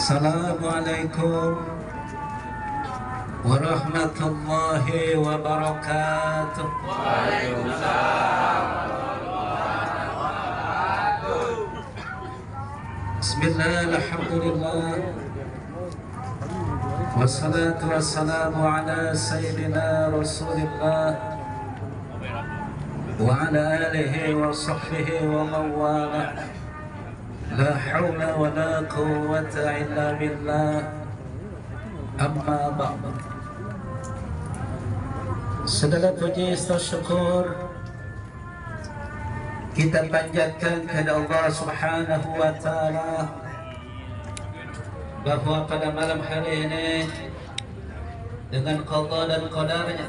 Assalamualaikum warahmatullahi wabarakatuh. Waalaikumsalam. Bismillah, alhamdulillah, wassalatu wassalamu ala sayyidina Rasulillah wa ala alihi wa sahbihi wa mawalah. La hawla wa la quwwata illa billah. Amma ba'd. Segala puji dan syukur kita panjatkan kepada Allah Subhanahu wa taala bahwa pada malam hari ini dengan qada dan qadarnya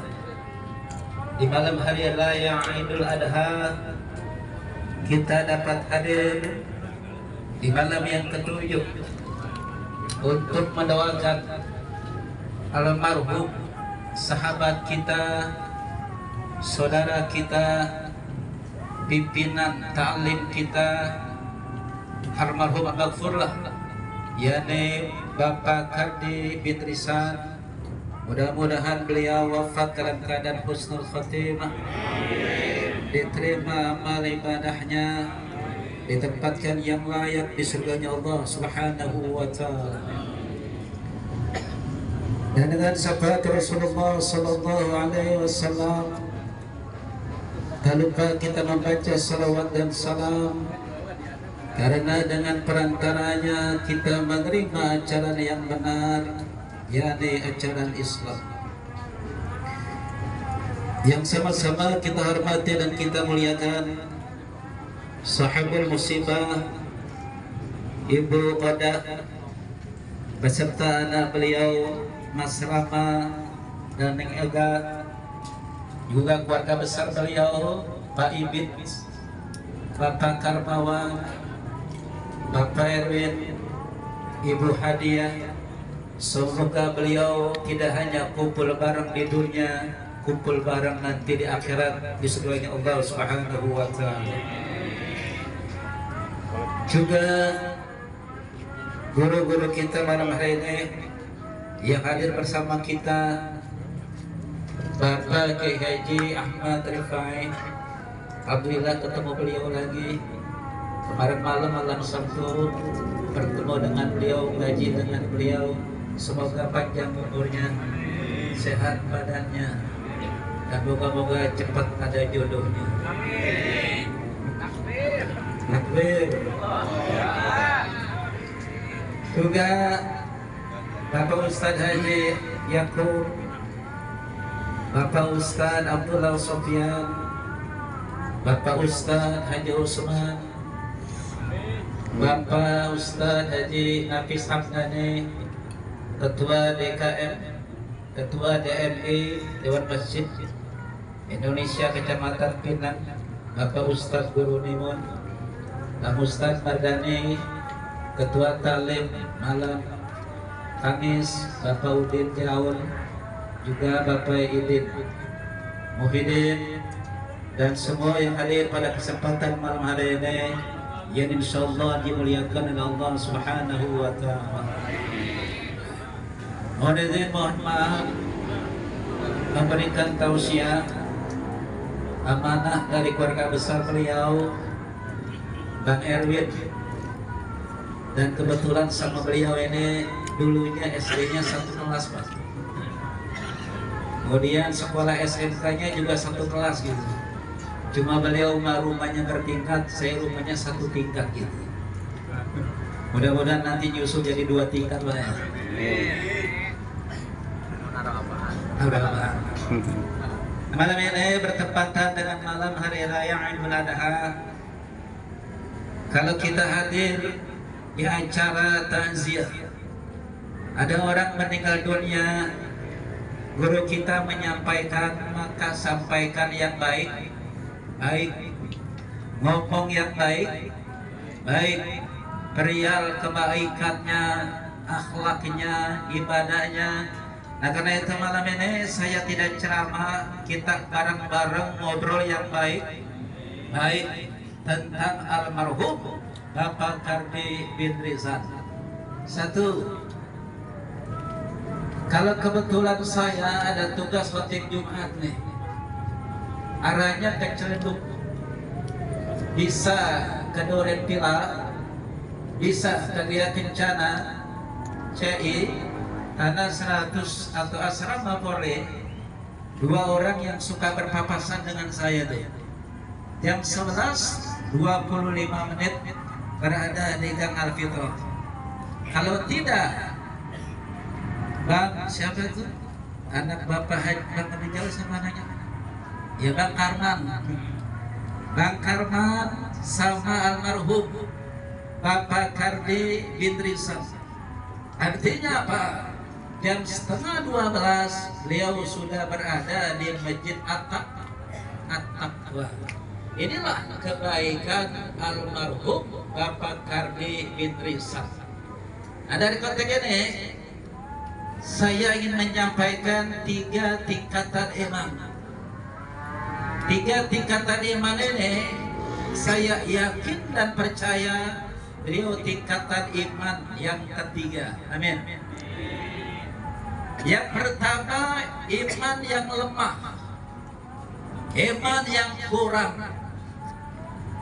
di malam hari raya Idul Adha kita dapat hadir di malam yang ketujuh untuk mendoakan almarhum sahabat kita, saudara kita, pimpinan ta'lim kita, almarhum al-maghfurlah, yakni Bapak Kardi bin Risan. Mudah-mudahan beliau wafat dalam keadaan husnul khatimah, diterima amal ibadahnya, ditempatkan yang layak di surganya Allah Subhanahu wa taala. Dan dengan syafaat Rasulullah sallallahu alaihi wasallam, tak lupa kita membaca salawat dan salam, karena dengan perantaranya kita menerima ajaran yang benar, yakni ajaran Islam, yang sama-sama kita hormati dan kita muliakan Sahibul musibah Ibu Qadah beserta anak beliau Mas Rama dan Neng Ega, juga keluarga besar beliau Pak Ibit, Bapak Karmawan, Bapak Erwin, Ibu Hadiah. Semoga beliau tidak hanya kumpul bareng di dunia, kumpul bareng nanti di akhirat di surganya Allah Subhanahu wa taala. Juga guru-guru kita malam hari ini yang hadir bersama kita, Bapak Kiai Haji Ahmad Rifai. Alhamdulillah ketemu beliau lagi. Kemarin malam malam Sabtu bertemu dengan beliau, ngaji dengan beliau. Semoga panjang umurnya, sehat badannya, dan moga-moga cepat ada jodohnya. Takbir. Juga Bapak Ustadz Haji Yakub, Bapak Ustadz Abdullah Sofyan, Bapak Ustadz Haji Usman, Bapak Ustadz Haji Nafis Hamdani, Ketua DKM, Ketua DMI Dewan Masjid Indonesia Kecamatan Pinang, Bapak Ustadz Guru Nimun, Bapak Ustadz Mardani, Ketua Talim Malam Kamis, Bapak Udin Jaun, juga Bapak Idin Muhyiddin, dan semua yang hadir pada kesempatan malam hari ini yang insyaallah dimuliakan oleh Allah Subhanahu wa taala. Mohon izin, mohon maaf memberikan tausiah amanah dari keluarga besar beliau Bang Erwin, dan kebetulan sama beliau ini dulunya SD-nya satu kelas Pak, kemudian sekolah SMK-nya juga satu kelas gitu. Cuma beliau rumahnya bertingkat, saya rumahnya satu tingkat gitu. Mudah-mudahan nanti nyusul jadi 2 tingkat Pak. Malam ini bertepatan dengan malam hari raya Idul Adha. Kalau kita hadir di acara takziah, ada orang meninggal dunia, guru kita menyampaikan, maka sampaikan yang baik, baik, ngomong yang baik, baik, perihal kebaikannya, akhlaknya, ibadahnya. Nah, karena itu malam ini saya tidak ceramah, kita bareng-bareng ngobrol yang baik, baik tentang almarhum Bapak Kardi bin Rizal. Satu, kalau kebetulan saya ada tugas khotib Jumat nih, arahnya ke Ciledug, bisa ke Duren Pila, bisa ke Gria Kencana, CI, Tanah 100 atau Asrama Polri. Dua orang yang suka berpapasan dengan saya deh. Jam 11:25 berada di Gang Alfitra. Kalau tidak, Bang siapa itu? Anak Bapak Haji Bang Rijal sama anaknya? Ya Bang Karman. Bang Karman sama almarhum Bapak Kardi bin Rizal. Artinya apa? Jam 11:30 beliau sudah berada di Masjid At-Taqwa. Inilah kebaikan almarhum Bapak Kardi bin Rizal. Nah, dari konteks ini saya ingin menyampaikan 3 tingkatan iman. 3 tingkatan iman ini saya yakin dan percaya beliau tingkatan iman yang ketiga. Amin. Yang pertama, iman yang lemah, iman yang kurang.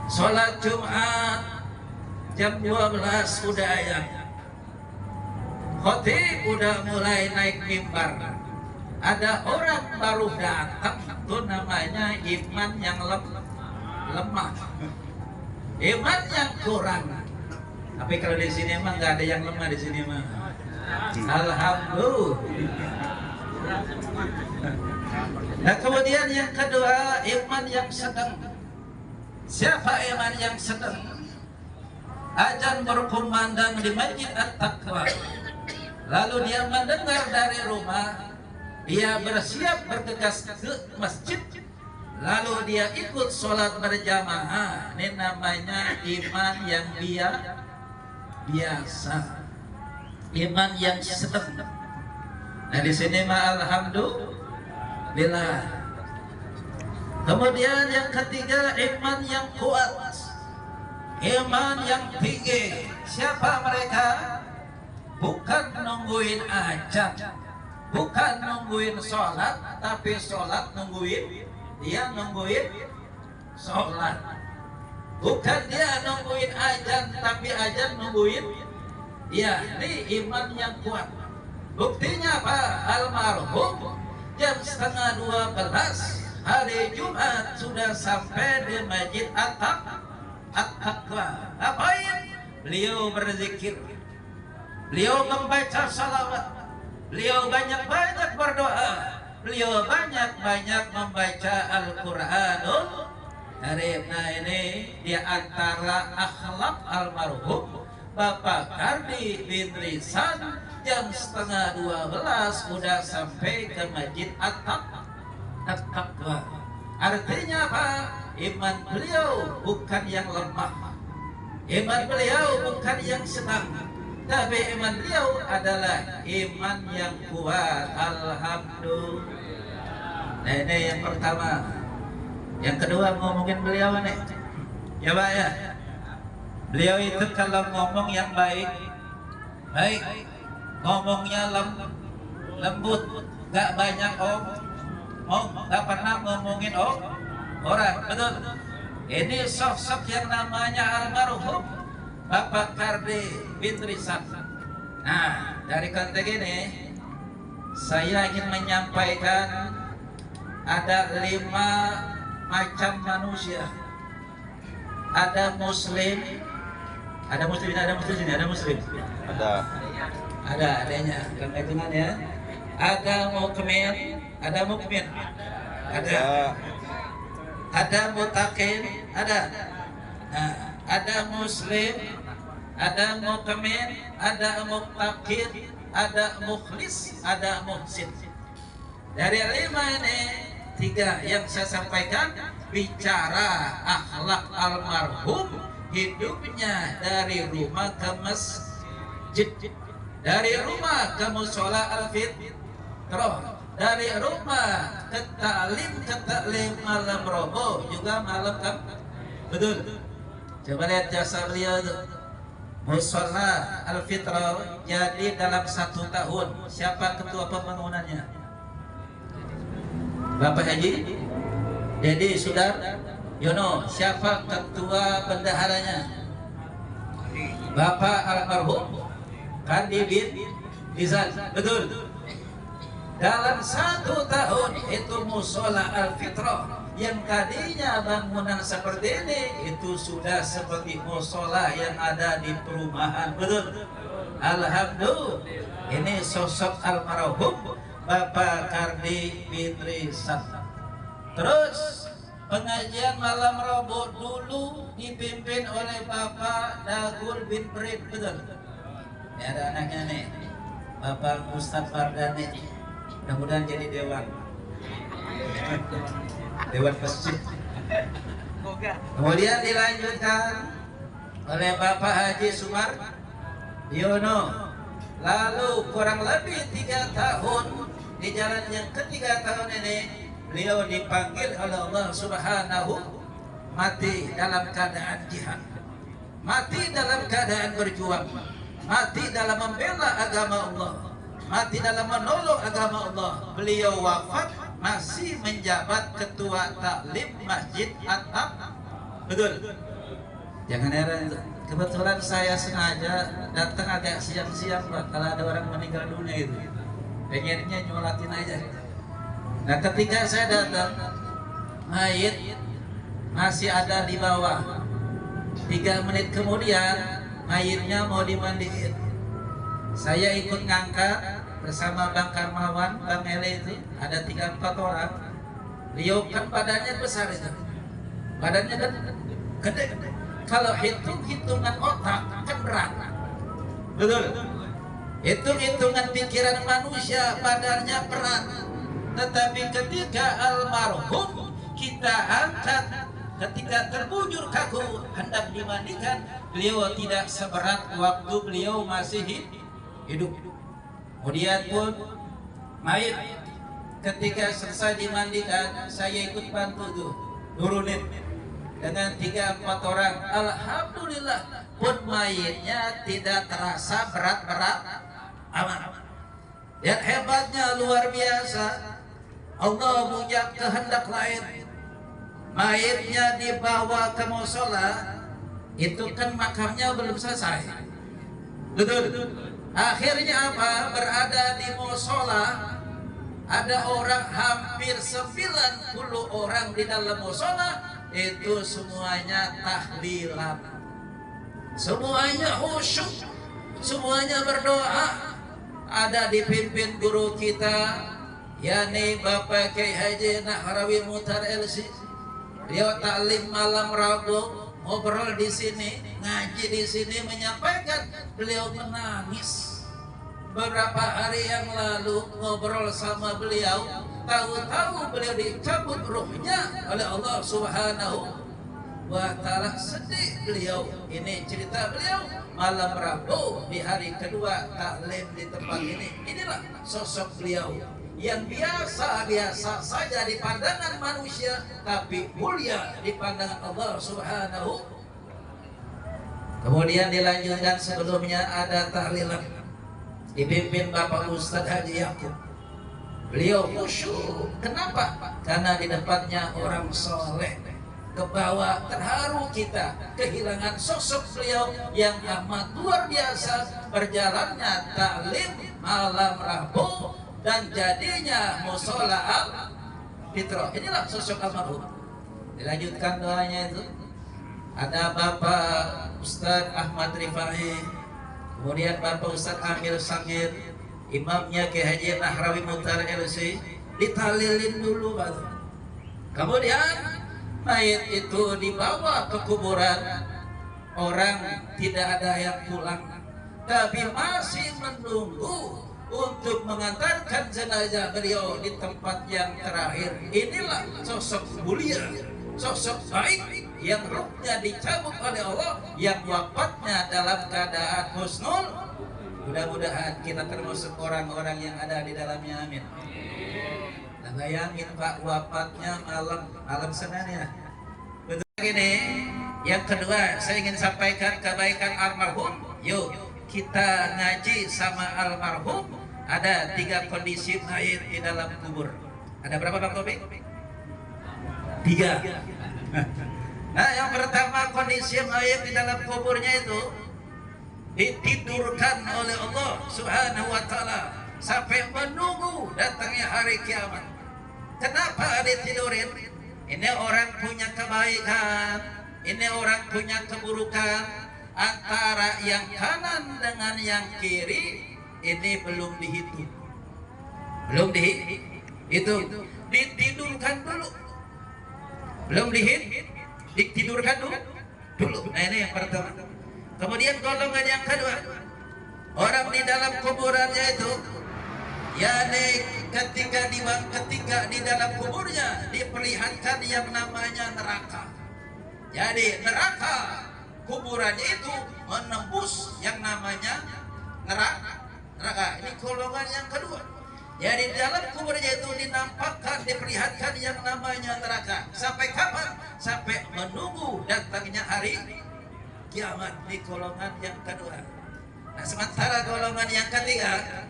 Sholat Jumat jam 12 udah ayam, khotib udah mulai naik mimbar. Ada orang baru datang, itu namanya iman yang lemah, iman yang kurang. Tapi kalau di sini mah nggak ada yang lemah di sini mah. Alhamdulillah. Nah kemudian yang kedua, iman yang sedang. Siapa iman yang sedang? Azan berkumandang di Masjid At-Taqwa, lalu dia mendengar dari rumah, dia bersiap bergegas ke masjid, lalu dia ikut sholat berjamaah. Ini namanya iman yang biasa, iman yang sedang. Nah di sini mah alhamdulillah. Kemudian yang ketiga, iman yang kuat, iman yang tinggi. Siapa mereka? Bukan nungguin azan, bukan nungguin sholat, tapi sholat nungguin, dia nungguin sholat. Bukan dia nungguin azan, tapi azan nungguin dia. Ini iman yang kuat. Buktinya apa? Almarhum jam 11:30 hari Jumat sudah sampai di Masjid At-Taqwa. Apain? Beliau berzikir, beliau membaca salawat, beliau banyak-banyak berdoa, beliau banyak-banyak membaca Al-Quranul Karim. Nah ini di antara akhlak almarhum Bapak Kardi bin Rizal, jam 11:30 udah sampai ke Masjid At-Taqwa. Artinya apa? Iman beliau bukan yang lemah, iman beliau bukan yang sedang, tapi iman beliau adalah iman yang kuat. Alhamdulillah. Nah ini yang pertama. Yang kedua, ngomongin beliau nih, ya Pak ya. Beliau itu kalau ngomong yang baik, ngomongnya lembut, gak banyak gak pernah ngomongin orang, betul. Ini sosok yang namanya almarhum Bapak Kardi bin Rizal. Nah dari konteks ini saya ingin menyampaikan ada 5 macam manusia. Ada muslim, ada muslim ada adanya kan hitungan ya. Ada mukmin, ada mutakin, ada. Nah, ada muslim, ada mukmin, ada mutakin, ada mukhlis, ada muhsin. Dari 5 ini, 3 yang saya sampaikan bicara akhlak almarhum, hidupnya dari rumah ke masjid, dari rumah ke mushola al-fitrah, dari rumah ke taklim malam robo juga malam kan, betul. Coba lihat jasa beliau tuh Musola Al-Fitrah jadi dalam 1 tahun. Siapa ketua pembangunannya? Bapak Haji Dedi Sudar Yono. Siapa ketua bendaharanya? Bapak almarhum Kandi bin Rizal. Betul. Dalam 1 tahun itu musola Al-Fitrah yang tadinya bangunan seperti ini itu sudah seperti musola yang ada di perumahan. Betul. Alhamdulillah. Ini sosok almarhum Bapak Kardi bin Rizal. Terus pengajian malam Rabu dulu dipimpin oleh Bapak Dagul bin Prit. Betul. Ini ada anaknya nih, Bapak Ustadz Fardani. Mudah-mudahan jadi dewan masjid. Kemudian dilanjutkan oleh Bapak Haji Sumar Diono. Lalu kurang lebih 3 tahun di jalan yang ketiga tahun ini beliau dipanggil oleh Allah Subhanahu, mati dalam keadaan jihad, mati dalam keadaan berjuang, mati dalam membela agama Allah, mati dalam menolong agama Allah. Beliau wafat masih menjabat ketua taklim Masjid At-Taqwa. Betul. Jangan heran, kebetulan saya sengaja datang agak siang-siang Pak, kalau ada orang meninggal dunia itu. Pengennya nyolatin aja. Nah, ketika saya datang, mayit masih ada di bawah. 3 menit kemudian mayitnya mau dimandiin. Saya ikut ngangkat bersama Bang Karmawan, Bang Ele itu ada 3-4 orang. Beliau kan badannya besar itu, badannya kan gede. Kalau hitung-hitungan otak kan berat. Betul. Hitung-hitungan pikiran manusia badannya berat. Tetapi ketika almarhum kita angkat, ketika terbujur kaku hendak dimandikan, beliau tidak seberat waktu beliau masih hidup. Kemudian pun mayit ketika selesai dimandikan, saya ikut bantu tuh turunin dengan 3-4 orang. Alhamdulillah pun mayitnya tidak terasa berat-berat amat. Dan hebatnya luar biasa, Allah punya kehendak lain. Mayitnya dibawa ke musola, itu kan makamnya belum selesai. Betul. Akhirnya apa? Berada di musola, ada orang hampir 90 orang di dalam musola, itu semuanya tahlilan, semuanya khusyuk, semuanya berdoa. Ada dipimpin guru kita, yakni Bapak Kiai Haji Nahrawi Mutar LC. Beliau taklim malam Rabu, ngobrol di sini, ngaji di sini, menyampaikan. Beliau menangis. Beberapa hari yang lalu ngobrol sama beliau, tahu-tahu beliau dicabut ruhnya oleh Allah Subhanahu wa Ta'ala. Sedih beliau. Ini cerita beliau malam Rabu di hari kedua taklim di tempat ini. Inilah sosok beliau yang biasa-biasa saja di pandangan manusia, tapi mulia di pandangan Allah Subhanahu. Kemudian dilanjutkan, sebelumnya ada tahlilan dipimpin Bapak Ustadz Haji Yakub. Beliau khusyuk. Kenapa? Karena di depannya orang soleh. Ke bawah terharu kita kehilangan sosok beliau yang amat luar biasa. Berjalannya taklim malam Rabu dan jadinya musola Al-Fitrah. Inilah sosok almarhum. Dilanjutkan doanya itu. Ada Bapak Ustadz Ahmad Rifai, kemudian Bapak Ustadz Amir Sangir, imamnya Kiai Haji Nahrawi Mutar LC, ditalilin dulu Pak. Kemudian mayat itu dibawa ke kuburan. Orang tidak ada yang pulang, tapi masih menunggu untuk mengantarkan jenazah beliau di tempat yang terakhir. Inilah sosok mulia, sosok baik yang ruhnya dicabut oleh Allah, yang wafatnya dalam keadaan husnul. Mudah-mudahan kita termasuk orang-orang yang ada di dalamnya. Amin. Nah, bayangin Pak, wafatnya malam Senin ya. Betul ini Yang kedua, saya ingin sampaikan kebaikan almarhum. Yuk kita ngaji sama almarhum. Ada 3 kondisi mayit di dalam kubur. Ada berapa Bang Tobi? 3. Nah, yang pertama kondisi mayit di dalam kuburnya itu ditidurkan oleh Allah Subhanahu wa taala sampai menunggu datangnya hari kiamat. Kenapa ditidurin? Ini orang punya kebaikan, ini orang punya keburukan. Antara yang kanan dengan yang kiri ini belum dihitung. Belum dihitung. Ditidurkan dulu. Belum ditidurkan dulu. Nah, ini yang pertama. Kemudian golongan yang kedua, orang di dalam kuburannya itu, yakni ketika di dalam kuburnya diperlihatkan yang namanya neraka. Jadi neraka kuburannya itu menembus yang namanya neraka. Ini golongan yang kedua. Jadi di dalam kuburnya itu dinampakkan, diperlihatkan yang namanya neraka. Sampai kapan? Sampai menunggu datangnya hari kiamat. Di golongan yang kedua. Nah, sementara golongan yang ketiga,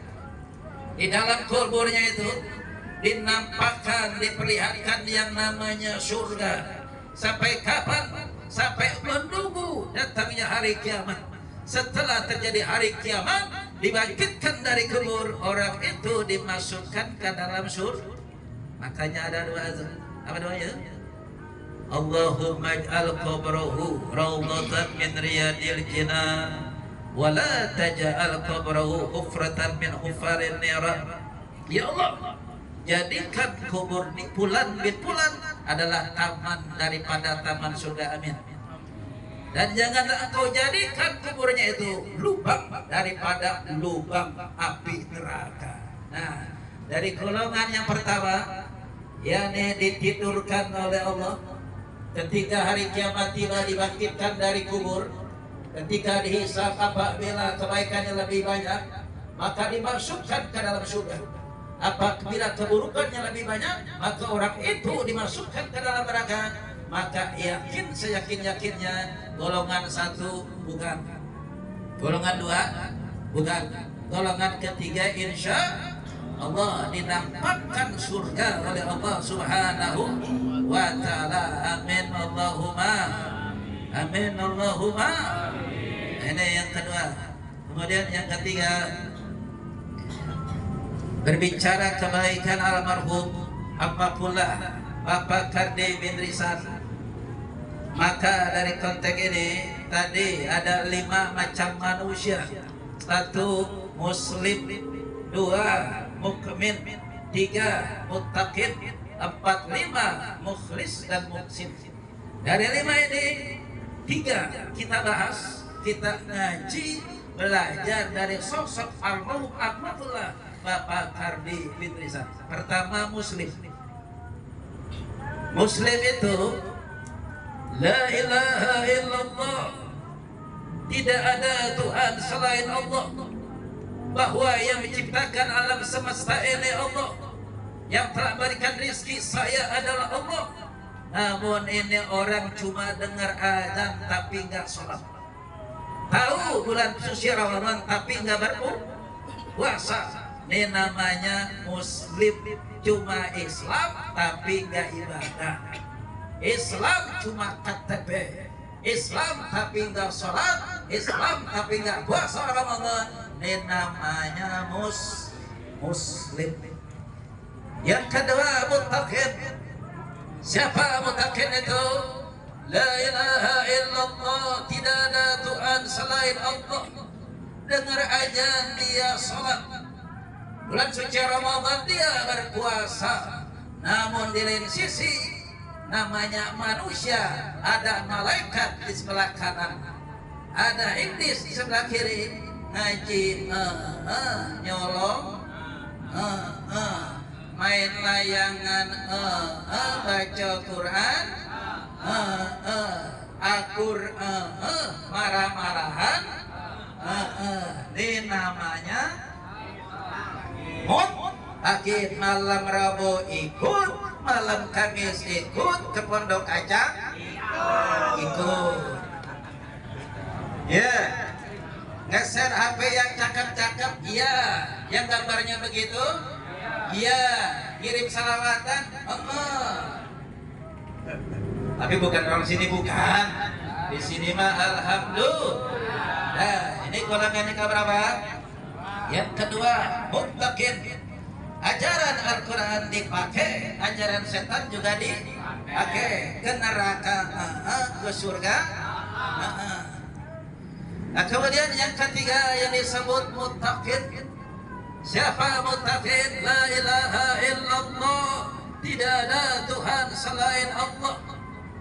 di dalam kuburnya itu dinampakkan, diperlihatkan yang namanya surga. Sampai kapan? Sampai menunggu datangnya hari kiamat. Setelah terjadi hari kiamat, dibangkitkan dari kubur, orang itu dimasukkan ke dalam surga. Makanya ada doa. Apa doanya? Allahumma ij'al qabrahu rawdatan min riyadil jinan wa la taj'al qabrahu hufratan min hufarin niran. Ya Allah, jadikan kubur di Fulan bin Fulan adalah taman daripada taman surga. Amin. Dan janganlah engkau jadikan kuburnya itu lubang daripada lubang api neraka. Nah, dari golongan yang pertama, yakni ditidurkan oleh Allah. Ketika hari kiamat tiba, dibangkitkan dari kubur. Ketika dihisab apabila kebaikannya lebih banyak, maka dimasukkan ke dalam surga. Apabila keburukannya lebih banyak, maka orang itu dimasukkan ke dalam neraka. Maka yakin seyakin-yakinnya golongan 1 bukan, golongan 2 bukan, golongan ketiga insya Allah dinampakkan surga oleh Allah Subhanahu wa ta'ala. Amin Allahumma amin Allahumma. Ini yang kedua. Kemudian yang ketiga, berbicara kebaikan almarhum apapunlah Bapak Kardi bin Risan. Maka dari konteks ini tadi ada 5 macam manusia. 1 muslim, 2 mukmin, 3 muttaqin, 4 5 mukhlis dan muhsin. Dari 5 ini 3 kita bahas, kita ngaji, belajar dari sosok almarhum Ahmadullah Bapak Kardi bin Risan. Pertama muslim. Muslim itu la ilaha illallah, tidak ada Tuhan selain Allah, bahwa yang menciptakan alam semesta ini Allah, yang telah berikan rizki saya adalah Allah. Namun ini orang cuma dengar azan tapi nggak sholat, tahu bulan suci Ramadan tapi nggak berpuasa. Ini namanya muslim. Cuma Islam tapi nggak ibadah. Islam cuma KTP, Islam tapi nggak sholat, Islam tapi nggak puasa Ramadan. Ini namanya muslim. Yang kedua muttaqin. Siapa muttaqin itu? La ilaha illallah, tidak ada Tuhan selain Allah. Dengar azan dia sholat, bulan suci Ramadan dia berpuasa. Namun di lain sisi namanya manusia, ada malaikat di sebelah kanan, ada iblis di sebelah kiri, ngaji nyolong, main layangan, baca Quran, akur, marah-marahan, ini namanya Akid. Malam Rabu ikut, malam Kamis ikut, ke pondok kacang ikut. Ya, nge-share HP yang cakep-cakep, iya. Yang gambarnya begitu, iya. Kirim salawatan, tapi bukan orang sini, bukan. Di sini mah alhamdulillah. Nah, ini golongan yang keberapa? Yang kedua, muttaqin. Ajaran Al-Quran dipakai, ajaran setan juga dipakai. Ke neraka, ke surga. Nah, kemudian yang ketiga yang disebut muttaqin. Siapa muttaqin? La ilaha illallah, tidak ada Tuhan selain Allah.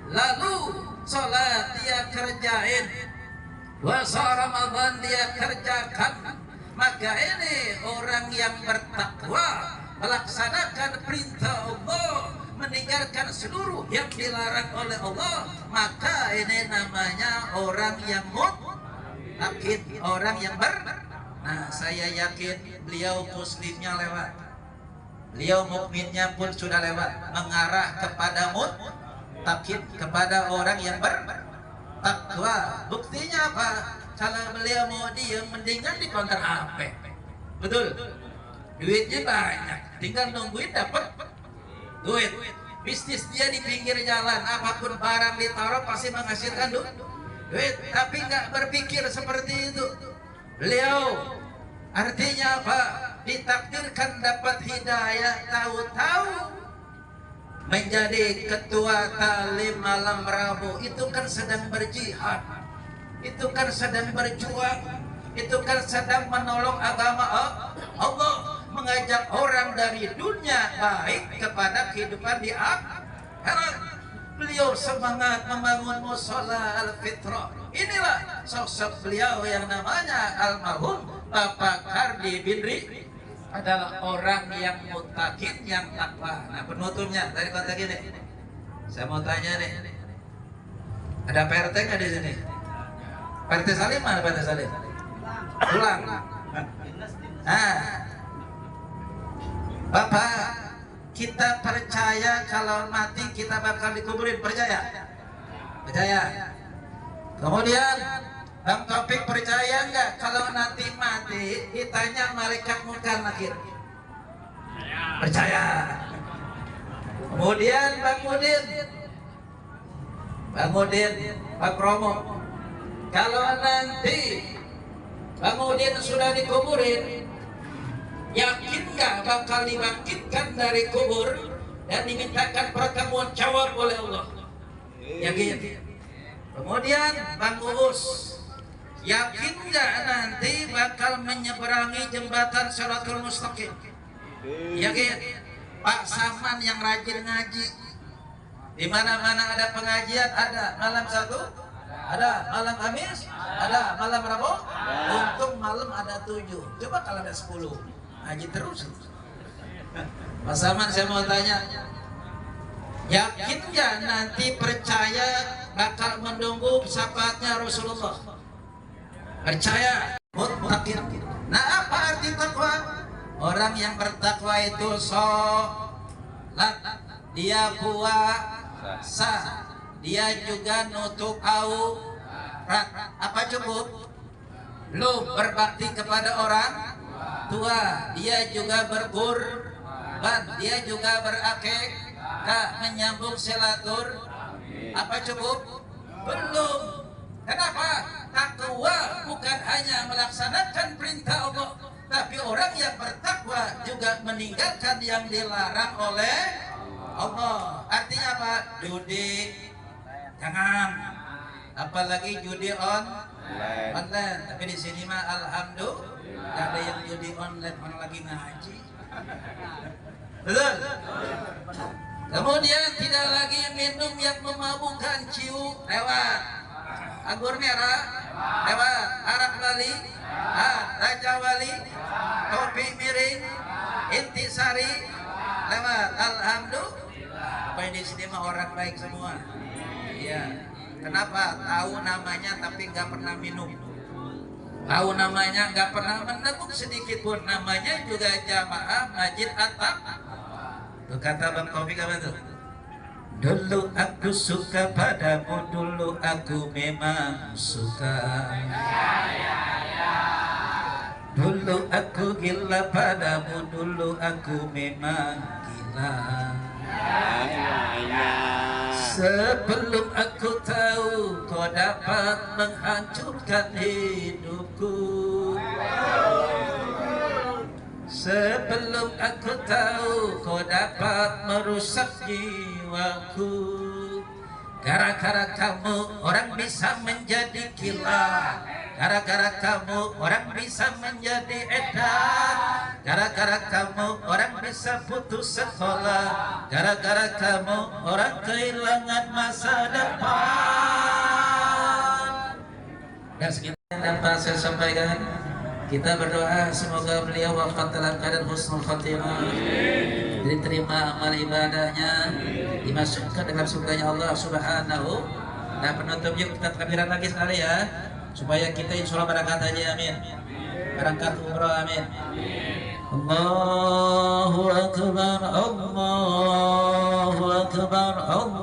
Lalu salat dia kerjain, puasa Ramadan dia kerjakan. Maka ini orang yang bertakwa, melaksanakan perintah Allah, meninggalkan seluruh yang dilarang oleh Allah. Maka ini namanya orang yang muttaqin, orang yang Nah, saya yakin beliau muslimnya lewat, beliau mukminnya pun sudah lewat, mengarah kepada muttaqin, kepada orang yang bertakwa. Buktinya apa? Kalau beliau mau diem, mendingan di konter HP. Betul? Duitnya banyak, tinggal nungguin dapat duit. Bisnis dia di pinggir jalan, apapun barang ditaruh pasti menghasilkan duit. Tapi nggak berpikir seperti itu. Beliau artinya apa? Ditakdirkan dapat hidayah, tahu-tahu menjadi ketua talim malam Rabu. Itu kan sedang berjihad, itu kan sedang berjuang, itu kan sedang menolong agama Allah, mengajak orang dari dunia baik kepada kehidupan di akhirat. Beliau semangat membangun mushola Al-Fitrah. Inilah sosok beliau yang namanya almarhum Bapak Kardi Bindri, adalah orang yang muttaqin, yang takwa. Nah, penutupnya dari konteks ini, saya mau tanya nih, ada PRT nggak di sini? PRT Salim mana PRT Salim? Pulang. Nah, Bapak, kita percaya kalau mati kita bakal dikuburin, percaya? Percaya. Kemudian Bang Taufik percaya nggak kalau nanti mati ditanya malaikat munkar nakir? Percaya. Kemudian Bang Mudin, Pak Romo, kalau nanti Bang Mudin sudah dikuburin, yakin nggak bakal dibangkitkan dari kubur dan dimintakan pertanggung jawab oleh Allah? Yakin. Kemudian Bang Uus, yakin nggak nanti bakal menyeberangi jembatan Shiratal Mustaqim? Yakin. Pak Saman yang rajin ngaji, di mana-mana ada pengajian, ada malam satu, ada malam Kamis, ada malam Rabu, untung malam ada 7. Coba kalau ada 10, ngaji terus. Pak Saman, saya mau tanya, yakin nggak nanti percaya bakal menunggu syafaatnya Rasulullah? Percaya. Muttaqin. Nah, apa arti takwa? Orang yang bertakwa itu sholat, dia puasa, dia juga nutup aurat. Apa cukup? Belum. Berbakti kepada orang tua, dia juga berkurban, dia juga berakikah, menyambung silatur. Apa cukup? Belum. Kenapa? Takwa bukan hanya melaksanakan perintah Allah, tapi orang yang bertakwa juga meninggalkan yang dilarang oleh Allah. Artinya apa? Judi jangan, apalagi judi online. Tapi di sini mah alhamdulillah gak ada yang judi online, orang lagi ngaji. Betul? Kemudian tidak lagi minum yang memabukkan, ciu lewat, anggur merah lewat, arak bali, raja wali, kopi miring, intisari lewat. Alhamdulillah. Apa di sini mah orang baik semua. Iya. Kenapa? Tahu namanya tapi nggak pernah minum. Tahu namanya nggak pernah meneguk sedikit pun. Namanya juga jamaah Masjid At-Taqwa. Tuh kata Bang Taufik apa tuh? Dulu aku suka padamu, dulu aku memang suka. Dulu aku gila padamu, dulu aku memang gila. Sebelum aku tahu kau dapat menghancurkan hidupku. Sebelum aku tahu kau dapat merusak jiwaku. Gara-gara kamu orang bisa menjadi gila. Gara-gara kamu orang bisa menjadi edan. Gara-gara kamu orang bisa putus sekolah. Gara-gara kamu orang kehilangan masa depan. Dan sekian yang dapat saya sampaikan. Kita berdoa semoga beliau wafat dalam keadaan husnul khatimah, diterima amal ibadahnya, dimasukkan dalam surganya Allah Subhanahu. Dan penutup yuk kita takbiran lagi sekali ya, supaya kita insya Allah berangkat haji, amin. Berangkat umroh, amin. Allahu Akbar, Allahu Akbar, Allah.